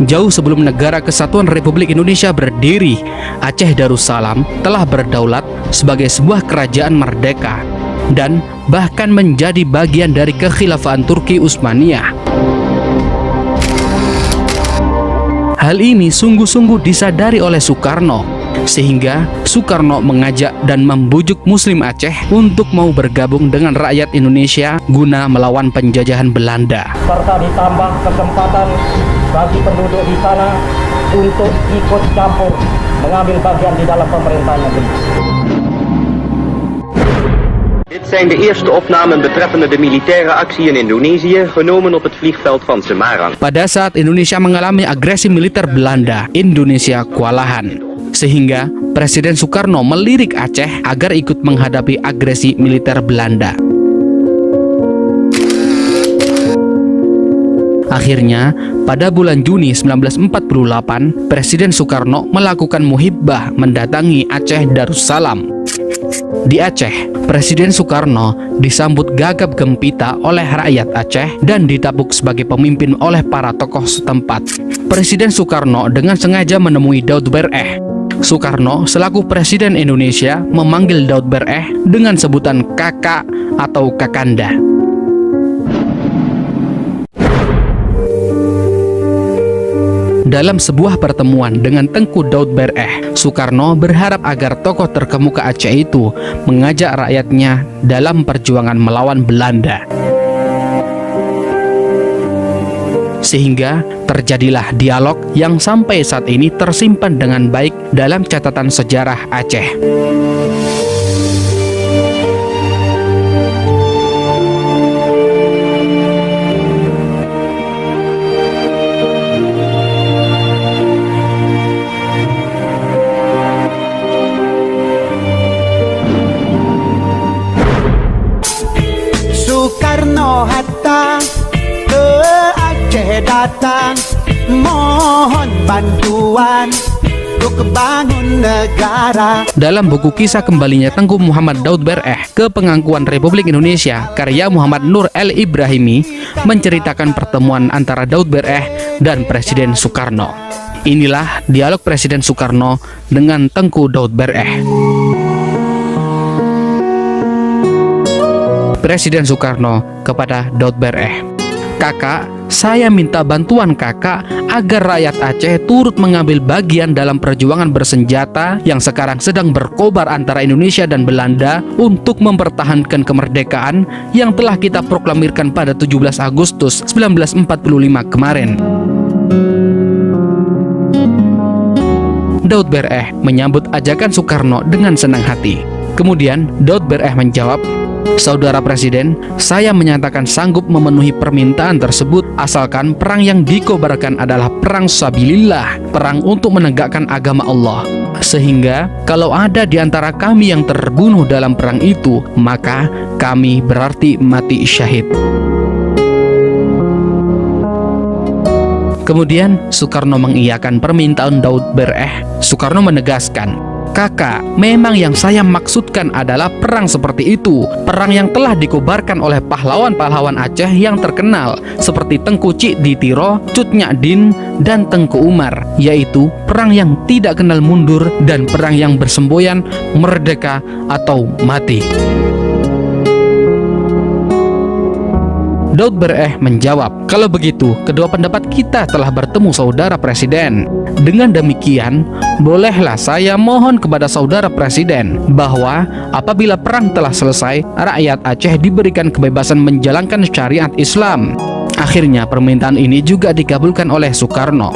Jauh sebelum Negara Kesatuan Republik Indonesia berdiri, Aceh Darussalam telah berdaulat sebagai sebuah kerajaan merdeka dan bahkan menjadi bagian dari kekhilafahan Turki Utsmaniyah. Hal ini sungguh-sungguh disadari oleh Soekarno, sehingga Soekarno mengajak dan membujuk Muslim Aceh untuk mau bergabung dengan rakyat Indonesia guna melawan penjajahan Belanda. Serta ditambah kesempatan bagi penduduk di sana untuk ikut campur mengambil bagian di dalam pemerintahan negeri. Dit zijn de eerste opnamen betreffende de militaire actie in Indonesië, genomen op het vliegveld van Semarang. Pada saat Indonesia mengalami agresi militer Belanda, Indonesia kewalahan. Sehingga Presiden Soekarno melirik Aceh agar ikut menghadapi agresi militer Belanda. Akhirnya, pada bulan Juni 1948, Presiden Soekarno melakukan muhibbah mendatangi Aceh Darussalam. Di Aceh, Presiden Soekarno disambut gagap gempita oleh rakyat Aceh dan ditapuk sebagai pemimpin oleh para tokoh setempat. Presiden Soekarno dengan sengaja menemui Daud Bereh. Soekarno selaku Presiden Indonesia memanggil Daud Bereh dengan sebutan kakak atau kakanda. Dalam sebuah pertemuan dengan Tengku Daud Bereh, Soekarno berharap agar tokoh terkemuka Aceh itu mengajak rakyatnya dalam perjuangan melawan Belanda. Sehingga terjadilah dialog yang sampai saat ini tersimpan dengan baik dalam catatan sejarah Aceh. Soekarno-Hatta ke Aceh datang, mohon bantuan untuk bangun negara. Dalam buku kisah kembalinya Tengku Muhammad Daud Bereh ke Pengakuan Republik Indonesia karya Muhammad Nur El Ibrahimi menceritakan pertemuan antara Daud Bereh dan Presiden Soekarno. Inilah dialog Presiden Soekarno dengan Tengku Daud Bereh. Presiden Soekarno kepada Daud Bereh, "Kakak, saya minta bantuan kakak agar rakyat Aceh turut mengambil bagian dalam perjuangan bersenjata yang sekarang sedang berkobar antara Indonesia dan Belanda untuk mempertahankan kemerdekaan yang telah kita proklamirkan pada 17 Agustus 1945 kemarin." Daud Bereh menyambut ajakan Soekarno dengan senang hati. Kemudian Daud Bereh menjawab, "Saudara Presiden, saya menyatakan sanggup memenuhi permintaan tersebut asalkan perang yang dikobarkan adalah perang sabilillah, perang untuk menegakkan agama Allah. Sehingga kalau ada di antara kami yang terbunuh dalam perang itu, maka kami berarti mati syahid." Kemudian Soekarno mengiyakan permintaan Daud Bereh. Soekarno menegaskan, "Kakak, memang yang saya maksudkan adalah perang seperti itu, perang yang telah dikobarkan oleh pahlawan-pahlawan Aceh yang terkenal seperti Tengku Cik Ditiro, Cut Nyadin, dan Tengku Umar, yaitu perang yang tidak kenal mundur dan perang yang bersemboyan merdeka atau mati." Daud Bereh menjawab, "Kalau begitu, kedua pendapat kita telah bertemu Saudara Presiden. Dengan demikian, bolehlah saya mohon kepada Saudara Presiden bahwa apabila perang telah selesai, rakyat Aceh diberikan kebebasan menjalankan syariat Islam." Akhirnya permintaan ini juga dikabulkan oleh Soekarno.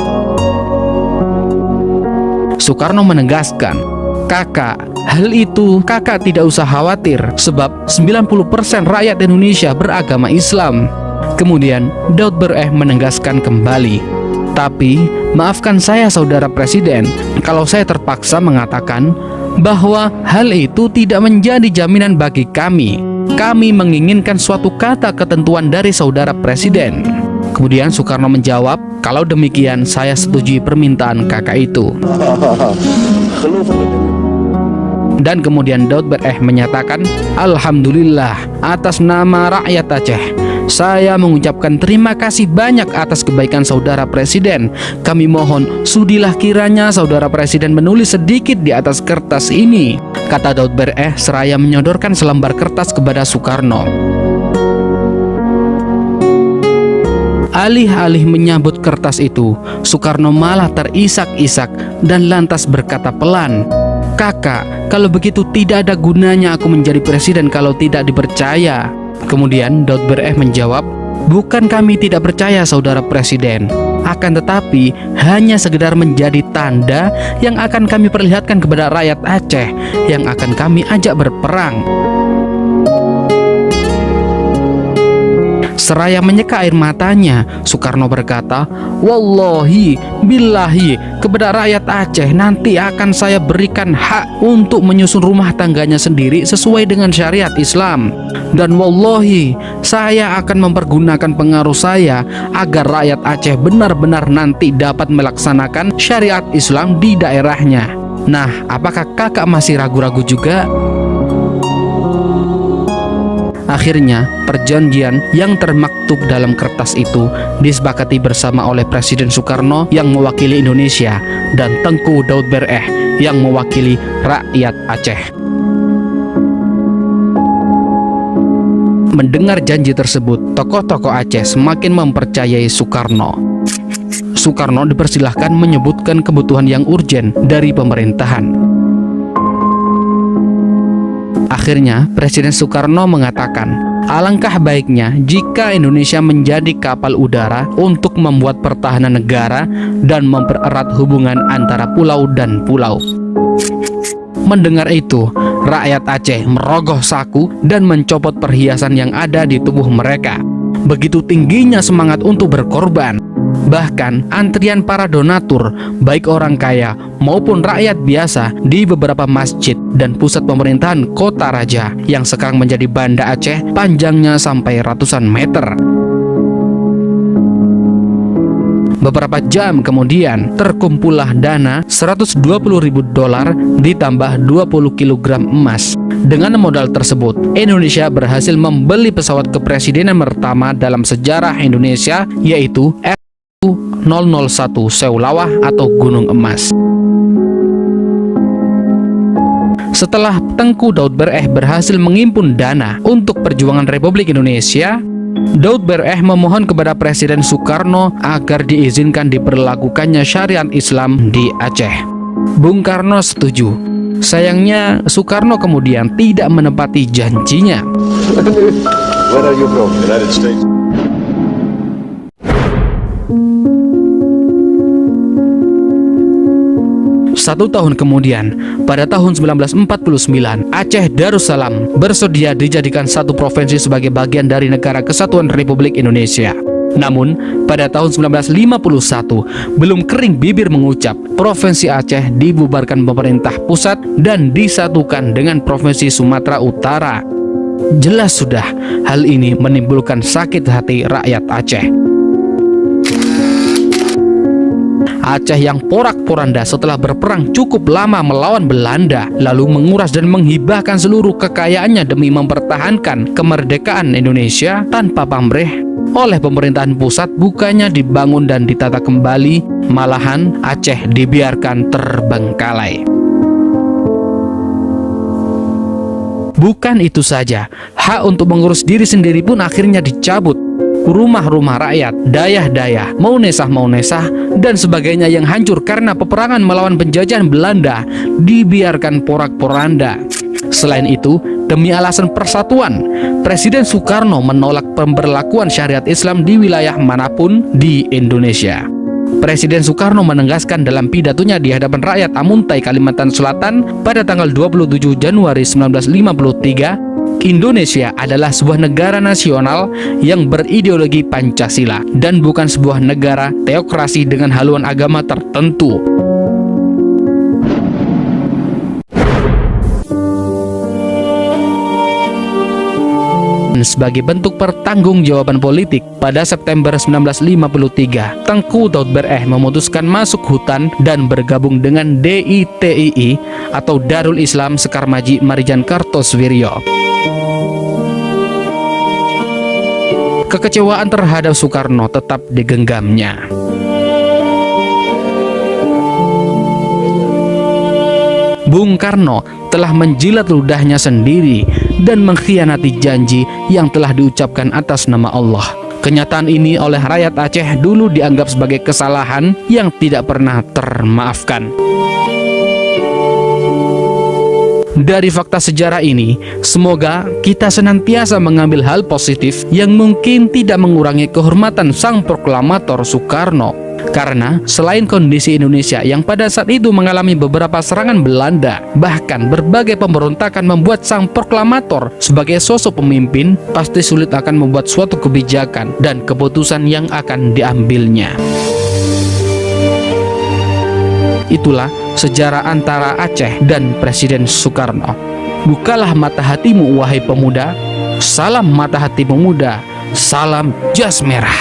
Soekarno menegaskan, "Kakak, hal itu kakak tidak usah khawatir sebab 90% rakyat Indonesia beragama Islam." Kemudian Daud Bereh menegaskan kembali, "Tapi maafkan saya Saudara Presiden kalau saya terpaksa mengatakan bahwa hal itu tidak menjadi jaminan bagi kami. Kami menginginkan suatu kata ketentuan dari Saudara Presiden." Kemudian Soekarno menjawab, "Kalau demikian saya setujui permintaan kakak itu." Dan kemudian Daud Bereh menyatakan, "Alhamdulillah, atas nama rakyat Aceh, Saya mengucapkan terima kasih banyak atas kebaikan saudara presiden. Kami mohon sudilah kiranya saudara presiden menulis sedikit di atas kertas ini, kata Daud Bereh seraya menyodorkan selembar kertas kepada Soekarno. Alih-alih menyambut kertas itu, Soekarno malah terisak-isak dan lantas berkata pelan, "Kakak, kalau begitu tidak ada gunanya aku menjadi presiden kalau tidak dipercaya." Kemudian Daud Bereh menjawab, "Bukan kami tidak percaya saudara presiden, akan tetapi hanya sekedar menjadi tanda yang akan kami perlihatkan kepada rakyat Aceh yang akan kami ajak berperang." Seraya menyeka air matanya, Soekarno berkata, "Wallahi, billahi, kepada rakyat Aceh nanti akan saya berikan hak untuk menyusun rumah tangganya sendiri sesuai dengan syariat Islam. Dan wallahi, saya akan mempergunakan pengaruh saya agar rakyat Aceh benar-benar nanti dapat melaksanakan syariat Islam di daerahnya. Nah, apakah kakak masih ragu-ragu juga?" Akhirnya, perjanjian yang termaktub dalam kertas itu disepakati bersama oleh Presiden Soekarno yang mewakili Indonesia dan Tengku Daud Bereh yang mewakili rakyat Aceh. Mendengar janji tersebut, tokoh-tokoh Aceh semakin mempercayai Soekarno. Soekarno dipersilahkan menyebutkan kebutuhan yang urgen dari pemerintahan. Akhirnya, Presiden Soekarno mengatakan, alangkah baiknya jika Indonesia menjadi kapal udara untuk membuat pertahanan negara dan mempererat hubungan antara pulau dan pulau. Mendengar itu, rakyat Aceh merogoh saku dan mencopot perhiasan yang ada di tubuh mereka. Begitu tingginya semangat untuk berkorban. Bahkan antrian para donatur, baik orang kaya maupun rakyat biasa di beberapa masjid dan pusat pemerintahan kota raja yang sekarang menjadi Banda Aceh panjangnya sampai ratusan meter. Beberapa jam kemudian terkumpullah dana $120.000 ditambah 20 kg emas. Dengan modal tersebut, Indonesia berhasil membeli pesawat kepresidenan pertama dalam sejarah Indonesia, yaitu F001 Seulawah atau Gunung Emas. Setelah Tengku Daud Bereh berhasil mengimpun dana untuk perjuangan Republik Indonesia, Daud Bereh memohon kepada Presiden Soekarno agar diizinkan diberlakukannya syariat Islam di Aceh. Bung Karno setuju. Sayangnya, Soekarno kemudian tidak menepati janjinya. Where are you from? United States. Satu tahun kemudian, pada tahun 1949, Aceh Darussalam bersedia dijadikan satu provinsi sebagai bagian dari Negara Kesatuan Republik Indonesia. Namun, pada tahun 1951, belum kering bibir mengucap, Provinsi Aceh dibubarkan pemerintah pusat dan disatukan dengan Provinsi Sumatera Utara. Jelas sudah, hal ini menimbulkan sakit hati rakyat Aceh. Aceh yang porak-poranda setelah berperang cukup lama melawan Belanda, lalu menguras dan menghibahkan seluruh kekayaannya demi mempertahankan kemerdekaan Indonesia tanpa pamrih, oleh pemerintahan pusat bukannya dibangun dan ditata kembali, malahan Aceh dibiarkan terbengkalai. Bukan itu saja, hak untuk mengurus diri sendiri pun akhirnya dicabut. Rumah-rumah rakyat, dayah-dayah, Maunesah, dan sebagainya yang hancur karena peperangan melawan penjajahan Belanda dibiarkan porak-poranda. Selain itu, demi alasan persatuan, Presiden Soekarno menolak pemberlakuan syariat Islam di wilayah manapun di Indonesia. Presiden Soekarno menegaskan dalam pidatonya di hadapan rakyat Amuntai, Kalimantan Selatan pada tanggal 27 Januari 1953, Indonesia adalah sebuah negara nasional yang berideologi Pancasila dan bukan sebuah negara teokrasi dengan haluan agama tertentu. Sebagai bentuk pertanggungjawaban politik, pada September 1953, Tengku Daud Bereh memutuskan masuk hutan dan bergabung dengan DITII atau Darul Islam Sekar Maji Marijan Kartosoewirjo. kekecewaan terhadap Soekarno tetap digenggamnya. Bung Karno telah menjilat ludahnya sendiri dan mengkhianati janji yang telah diucapkan atas nama Allah. Kenyataan ini oleh rakyat Aceh dulu dianggap sebagai kesalahan yang tidak pernah termaafkan. Dari fakta sejarah ini, semoga kita senantiasa mengambil hal positif yang mungkin tidak mengurangi kehormatan sang proklamator Soekarno. Karena selain kondisi Indonesia yang pada saat itu mengalami beberapa serangan Belanda, bahkan berbagai pemberontakan membuat sang proklamator sebagai sosok pemimpin pasti sulit akan membuat suatu kebijakan dan keputusan yang akan diambilnya. Itulah sejarah antara Aceh dan Presiden Soekarno. Bukalah mata hatimu wahai pemuda. Salam mata hati pemuda. Salam jas merah.